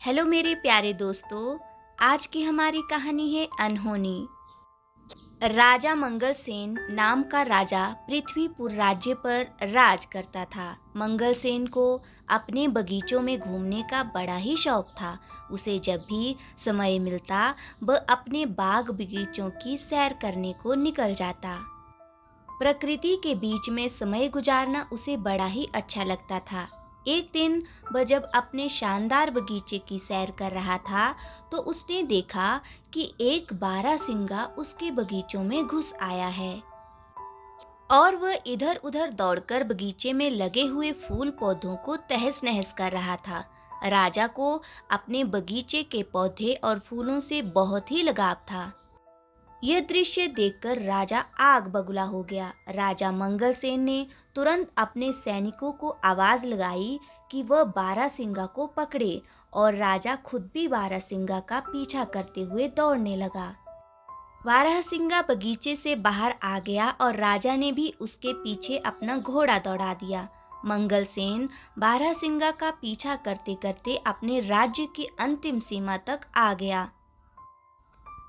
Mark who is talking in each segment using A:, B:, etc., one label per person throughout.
A: Hello मेरे प्यारे दोस्तों। आज की हमारी कहानी है अनहोनी। राजा मंगलसेन नाम का राजा पृथ्वीपुर राज्य पर राज करता था। मंगलसेन को अपने बगीचों में घूमने का बड़ा ही शौक था। उसे जब भी समय मिलता वह अपने बाग बगीचों की सैर करने को निकल जाता। प्रकृति के बीच में समय गुजारना उसे बड़ा ही अच्छा लगता था। एक दिन वह जब अपने शानदार बगीचे की सैर कर रहा था तो उसने देखा कि एक बारहसिंगा उसके बगीचों में घुस आया है और वह इधर उधर दौड़कर बगीचे में लगे हुए फूल पौधों को तहस नहस कर रहा था। राजा को अपने बगीचे के पौधे और फूलों से बहुत ही लगाव था। यह दृश्य देखकर राजा आग बबूला हो गया। राजा मंगलसेन ने तुरंत अपने सैनिकों को आवाज लगाई कि वह बारहसिंगा को पकड़े और राजा खुद भी बारहसिंगा का पीछा करते हुए दौड़ने लगा। बारहसिंगा बगीचे से बाहर आ गया और राजा ने भी उसके पीछे अपना घोड़ा दौड़ा दिया। मंगलसेन बारहसिंगा का पीछा करते करते अपने राज्य की अंतिम सीमा तक आ गया,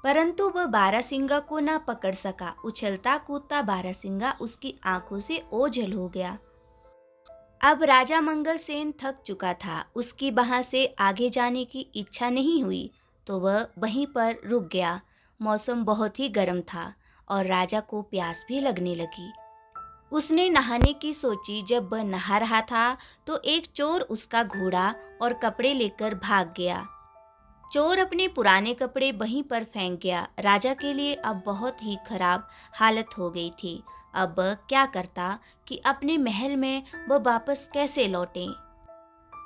A: परंतु वह बारहसिंगा को न पकड़ सका। उछलता कूदता बारहसिंगा उसकी आंखों से ओझल हो गया। अब राजा मंगलसेन थक चुका था। उसकी वहां से आगे जाने की इच्छा नहीं हुई, तो वह वहीं पर रुक गया। मौसम बहुत ही गर्म था और राजा को प्यास भी लगने लगी। उसने नहाने की सोची। जब वह नहा रहा था तो एक चोर उसका घोड़ा और कपड़े लेकर भाग गया। चोर अपने पुराने कपड़े वहीं पर फेंक गया। राजा के लिए अब बहुत ही खराब हालत हो गई थी। अब वह क्या करता कि अपने महल में वह वापस कैसे लौटे,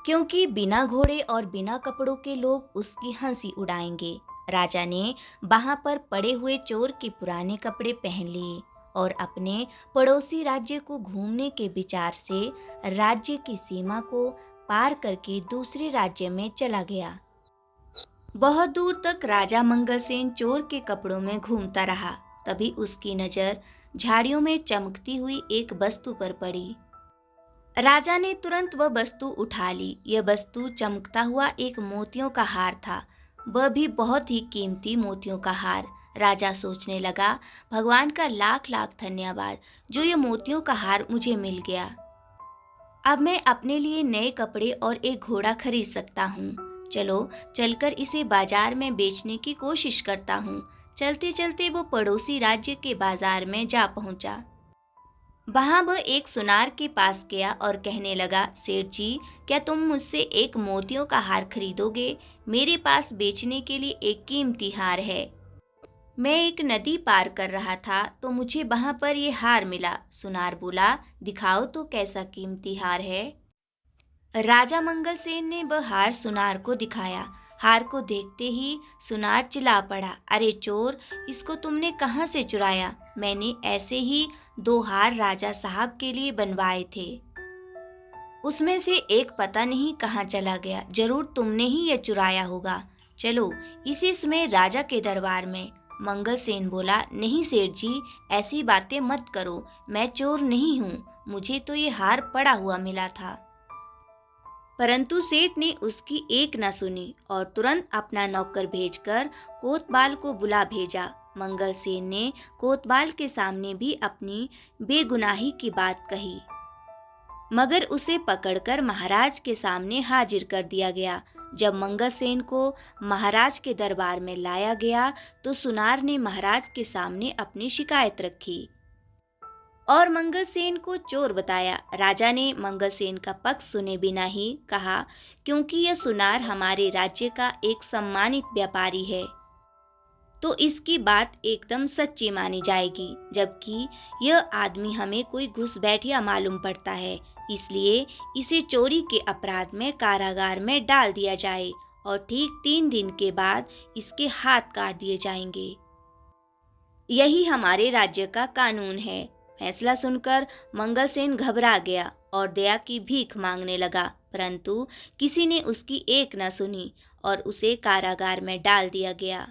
A: क्योंकि बिना घोड़े और बिना कपड़ों के लोग उसकी हंसी उड़ाएंगे। राजा ने वहां पर पड़े हुए चोर के पुराने कपड़े पहन लिए और अपने पड़ोसी राज्य को घूमने के विचार से राज्य की सीमा को पार करके दूसरे राज्य में चला गया। बहुत दूर तक राजा मंगलसेन चोर के कपड़ों में घूमता रहा। तभी उसकी नजर झाड़ियों में चमकती हुई एक वस्तु पर पड़ी। राजा ने तुरंत वह वस्तु उठा ली। यह वस्तु चमकता हुआ एक मोतियों का हार था, वह भी बहुत ही कीमती मोतियों का हार। राजा सोचने लगा, भगवान का लाख लाख धन्यवाद जो ये मोतियों का हार मुझे मिल गया। अब मैं अपने लिए नए कपड़े और एक घोड़ा खरीद सकता हूँ। चलो चलकर इसे बाजार में बेचने की कोशिश करता हूँ। चलते चलते वो पड़ोसी राज्य के बाजार में जा पहुंचा। वहां वह एक सुनार के पास गया और कहने लगा, सेठ जी, क्या तुम मुझसे एक मोतियों का हार खरीदोगे? मेरे पास बेचने के लिए एक कीमती हार है। मैं एक नदी पार कर रहा था तो मुझे वहां पर ये हार मिला। सुनार बोला, दिखाओ तो कैसा कीमती हार है। राजा मंगलसेन ने वह हार सुनार को दिखाया। हार को देखते ही सुनार चिल्ला पड़ा, अरे चोर, इसको तुमने कहाँ से चुराया? मैंने ऐसे ही दो हार राजा साहब के लिए बनवाए थे, उसमें से एक पता नहीं कहाँ चला गया। जरूर तुमने ही यह चुराया होगा। चलो इसी समय राजा के दरबार में। मंगलसेन बोला, नहीं सेठ जी, ऐसी बातें मत करो, मैं चोर नहीं हूँ, मुझे तो ये हार पड़ा हुआ मिला था। परंतु सेठ ने उसकी एक न सुनी और तुरंत अपना नौकर भेजकर कोतवाल को बुला भेजा। मंगलसेन ने कोतवाल के सामने भी अपनी बेगुनाही की बात कही, मगर उसे पकड़कर महाराज के सामने हाजिर कर दिया गया। जब मंगलसेन को महाराज के दरबार में लाया गया तो सुनार ने महाराज के सामने अपनी शिकायत रखी और मंगलसेन को चोर बताया। राजा ने मंगलसेन का पक्ष सुने बिना ही कहा, क्योंकि यह सुनार हमारे राज्य का एक सम्मानित व्यापारी है तो इसकी बात एकदम सच्ची मानी जाएगी, जबकि यह आदमी हमें कोई घुसपैठिया मालूम पड़ता है, इसलिए इसे चोरी के अपराध में कारागार में डाल दिया जाए और ठीक 3 दिन के बाद इसके हाथ काट दिए जाएंगे। यही हमारे राज्य का कानून है। फैसला सुनकर मंगलसेन घबरा गया और दया की भीख मांगने लगा, परंतु किसी ने उसकी एक न सुनी और उसे कारागार में डाल दिया गया।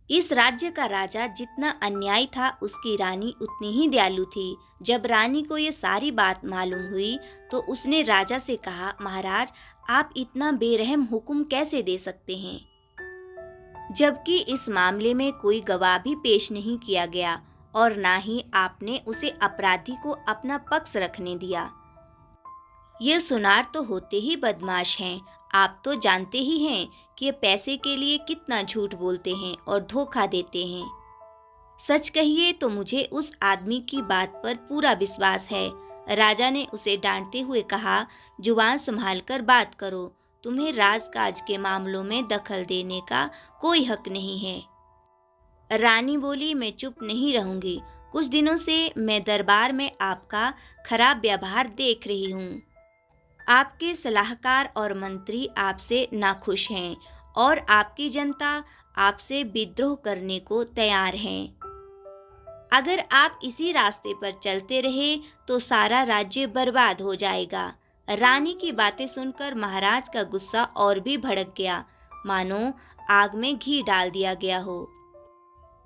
A: इस राज्य का राजा जितना अन्यायी था, उसकी रानी उतनी ही दयालु थी। जब रानी को ये सारी बात मालूम हुई तो उसने राजा से कहा, महाराज, आप इतना बेरहम हुक्म कैसे दे सकते हैं, जबकि इस मामले में कोई गवाह भी पेश नहीं किया गया और ना ही आपने उसे अपराधी को अपना पक्ष रखने दिया। ये सुनार तो होते ही बदमाश हैं। आप तो जानते ही हैं कि ये पैसे के लिए कितना झूठ बोलते हैं और धोखा देते हैं। सच कहिए तो मुझे उस आदमी की बात पर पूरा विश्वास है। राजा ने उसे डांटते हुए कहा, जुबान संभाल कर बात करो, तुम्हें राजकाज के मामलों में दखल देने का कोई हक नहीं है। रानी बोली, मैं चुप नहीं रहूंगी। कुछ दिनों से मैं दरबार में आपका खराब व्यवहार देख रही हूँ। आपके सलाहकार और मंत्री आपसे नाखुश हैं और आपकी जनता आपसे विद्रोह करने को तैयार है। अगर आप इसी रास्ते पर चलते रहे तो सारा राज्य बर्बाद हो जाएगा। रानी की बातें सुनकर महाराज का गुस्सा और भी भड़क गया, मानो आग में घी डाल दिया गया हो।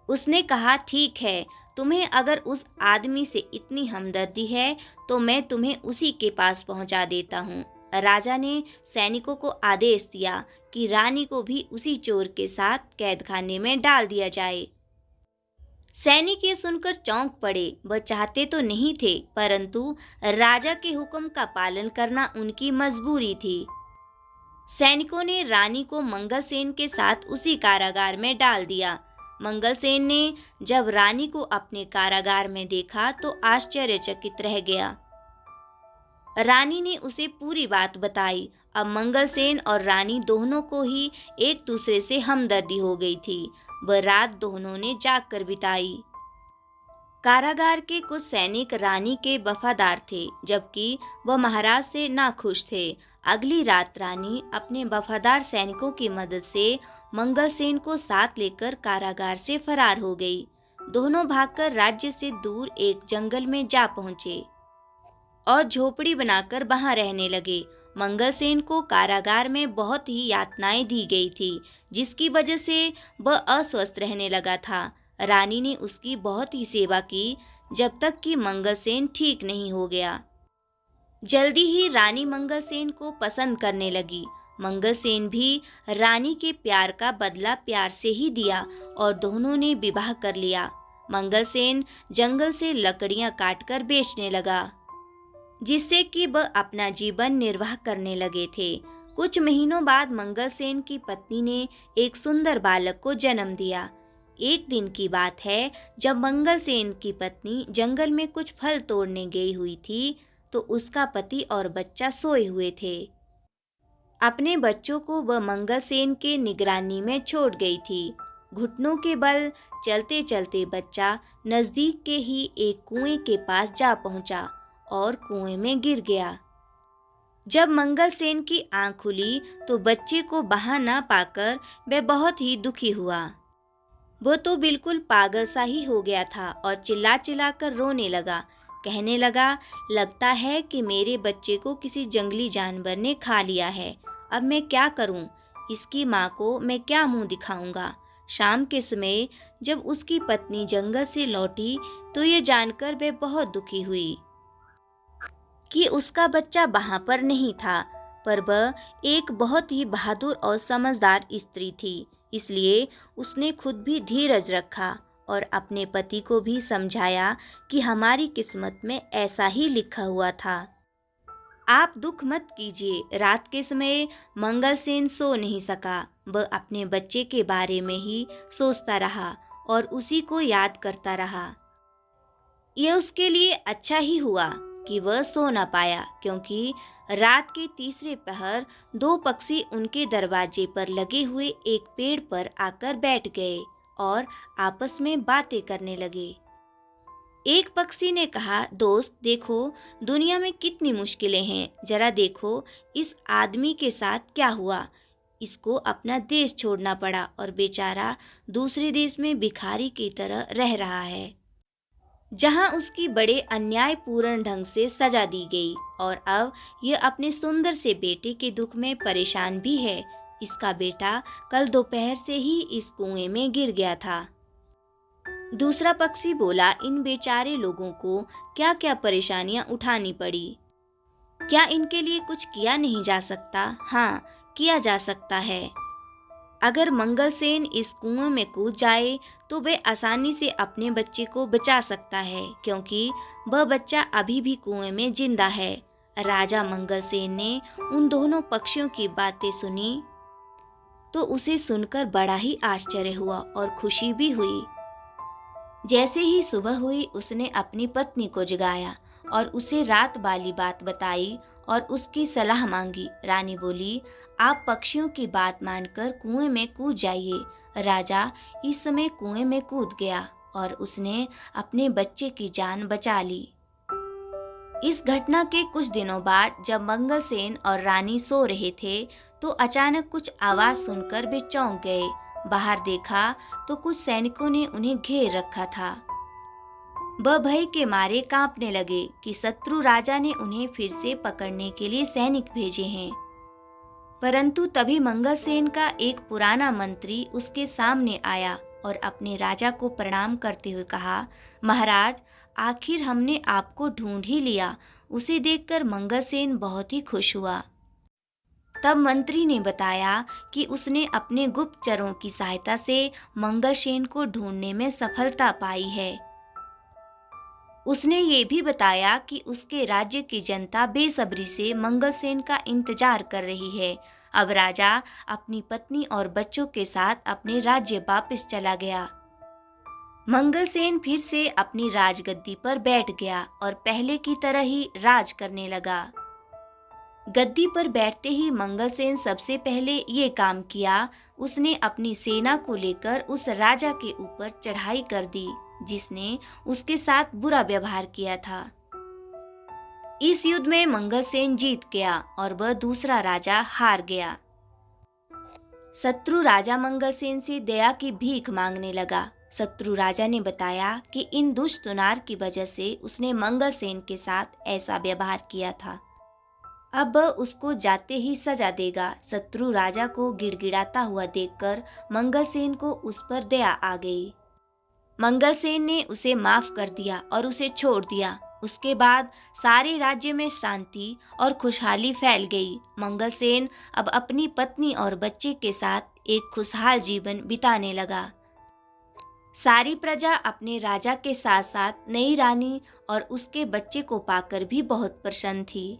A: उसने कहा, ठीक है, तुम्हें अगर उस आदमी से इतनी हमदर्दी है तो मैं तुम्हें उसी के पास पहुंचा देता हूँ। राजा ने सैनिकों को आदेश दिया कि रानी को भी उसी चोर के साथ कैदखाने में डाल दिया जाए। सैनिक ये सुनकर चौंक पड़े। वह चाहते तो नहीं थे, परंतु राजा के हुक्म का पालन करना उनकी मजबूरी थी। सैनिकों ने रानी को मंगलसेन के साथ उसी कारागार में डाल दिया। मंगलसेन ने जब रानी को अपने कारागार में देखा तो आश्चर्यचकित रह गया। रानी ने उसे पूरी बात बताई। अब मंगलसेन और रानी दोनों को ही एक दूसरे से हमदर्दी हो गई थी। वह रात दोनों ने जाग कर बिताई। कारागार के कुछ सैनिक रानी के वफादार थे, जबकि वह महाराज से नाखुश थे। अगली रात रानी अपने वफादार सैनिकों की मदद से मंगलसेन को साथ लेकर कारागार से फरार हो गई। दोनों भागकर राज्य से दूर एक जंगल में जा पहुंचे और झोपड़ी बनाकर वहां रहने लगे। मंगलसेन को कारागार में बहुत ही यातनाएं दी गई थी, जिसकी वजह से वह अस्वस्थ रहने लगा था। रानी ने उसकी बहुत ही सेवा की, जब तक कि मंगलसेन ठीक नहीं हो गया। जल्दी ही रानी मंगलसेन को पसंद करने लगी। मंगलसेन भी रानी के प्यार का बदला प्यार से ही दिया और दोनों ने विवाह कर लिया। मंगलसेन जंगल से लकड़ियां काटकर बेचने लगा, जिससे कि वह अपना जीवन निर्वाह करने लगे थे। कुछ महीनों बाद मंगलसेन की पत्नी ने एक सुंदर बालक को जन्म दिया। एक दिन की बात है, जब मंगलसेन की पत्नी जंगल में कुछ फल तोड़ने गई हुई थी तो उसका पति और बच्चा सोए हुए थे। अपने बच्चों को वह मंगलसेन के निगरानी में छोड़ गई थी। घुटनों के बल चलते चलते बच्चा नजदीक के ही एक कुएं के पास जा पहुंचा और कुएं में गिर गया। जब मंगलसेन की आंख खुली तो बच्चे को बहा ना पाकर वह बहुत ही दुखी हुआ। वो तो बिल्कुल पागल सा ही हो गया था और चिल्ला चिल्ला कर रोने लगा। कहने लगा, लगता है कि मेरे बच्चे को किसी जंगली जानवर ने खा लिया है। अब मैं क्या करूं? इसकी माँ को मैं क्या मुंह दिखाऊंगा? शाम के समय जब उसकी पत्नी जंगल से लौटी तो ये जानकर वह बहुत दुखी हुई कि उसका बच्चा वहां पर नहीं था, पर वह एक बहुत ही बहादुर और समझदार स्त्री थी। इसलिए उसने खुद भी धीरज रखा और अपने पति को भी समझाया कि हमारी किस्मत में ऐसा ही लिखा हुआ था। आप दुख मत कीजिए। रात के समय मंगलसेन सो नहीं सका। वह अपने बच्चे के बारे में ही सोचता रहा और उसी को याद करता रहा। यह उसके लिए अच्छा ही हुआ कि वह सो न पाया, क्योंकि रात के तीसरे पहर दो पक्षी उनके दरवाजे पर लगे हुए एक पेड़ पर आकर बैठ गए और आपस में बातें करने लगे। एक पक्षी ने कहा, दोस्त देखो, दुनिया में कितनी मुश्किलें हैं। जरा देखो इस आदमी के साथ क्या हुआ। इसको अपना देश छोड़ना पड़ा और बेचारा दूसरे देश में भिखारी की तरह रह रहा है, जहां उसकी बड़े अन्यायपूर्ण ढंग से सजा दी गई और अब यह अपने सुंदर से बेटे के दुख में परेशान भी है। इसका बेटा कल दोपहर से ही इस कुएं में गिर गया था। दूसरा पक्षी बोला, इन बेचारे लोगों को क्या क्या परेशानियां उठानी पड़ी। क्या इनके लिए कुछ किया नहीं जा सकता? हाँ, किया जा सकता है। अगर मंगलसेन इस कुएं में कूद जाए तो वे आसानी से अपने बच्चे को बचा सकता है, क्योंकि वह बच्चा अभी भी कुएं में जिंदा है। राजा मंगलसेन ने उन दोनों पक्षियों की बातें सुनी तो उसे सुनकर बड़ा ही आश्चर्य हुआ और खुशी भी हुई। जैसे ही सुबह हुई उसने अपनी पत्नी को जगाया और उसे रात वाली बात बताई और उसकी सलाह मांगी। रानी बोली, आप पक्षियों की बात मानकर कुएं में कूद जाइए। राजा इस समय कुएं में कूद गया और उसने अपने बच्चे की जान बचा ली। इस घटना के कुछ दिनों बाद जब मंगलसेन और रानी सो रहे थे तो अचानक कुछ आवाज सुनकर वे चौंक गए। बाहर देखा तो कुछ सैनिकों ने उन्हें घेर रखा था। वह भय के मारे कांपने लगे कि शत्रु राजा ने उन्हें फिर से पकड़ने के लिए सैनिक भेजे हैं। परंतु तभी मंगलसेन का एक पुराना मंत्री उसके सामने आया और अपने राजा को प्रणाम करते हुए कहा, महाराज, आखिर हमने आपको ढूंढ ही लिया। उसे देखकर मंगलसेन बहुत ही खुश हुआ। तब मंत्री ने बताया कि उसने अपने गुप्तचरों की सहायता से मंगलसेन को ढूंढने में सफलता पाई है। उसने ये भी बताया कि उसके राज्य की जनता बेसब्री से मंगलसेन का इंतजार कर रही है। अब राजा अपनी पत्नी और बच्चों के साथ अपने राज्य वापस चला गया। मंगलसेन फिर से अपनी राजगद्दी पर बैठ गया और पहले की तरह ही राज करने लगा। गद्दी पर बैठते ही मंगलसेन सबसे पहले ये काम किया, उसने अपनी सेना को लेकर उस राजा के ऊपर चढ़ाई कर दी जिसने उसके साथ बुरा व्यवहार किया था। इस युद्ध में मंगलसेन जीत गया और वह दूसरा राजा हार गया। शत्रु राजा मंगलसेन से दया की भीख मांगने लगा। शत्रु राजा ने बताया कि इन दुष्ट सुनार की वजह से उसने मंगलसेन के साथ ऐसा व्यवहार किया था। अब वह उसको जाते ही सजा देगा। शत्रु राजा को गिड़गिड़ाता हुआ देखकर मंगलसेन को उस पर दया आ गई। मंगलसेन ने उसे माफ कर दिया और उसे छोड़ दिया। उसके बाद सारे राज्य में शांति और खुशहाली फैल गई। मंगलसेन अब अपनी पत्नी और बच्चे के साथ एक खुशहाल जीवन बिताने लगा। सारी प्रजा अपने राजा के साथ साथ नई रानी और उसके बच्चे को पाकर भी बहुत प्रसन्न थी।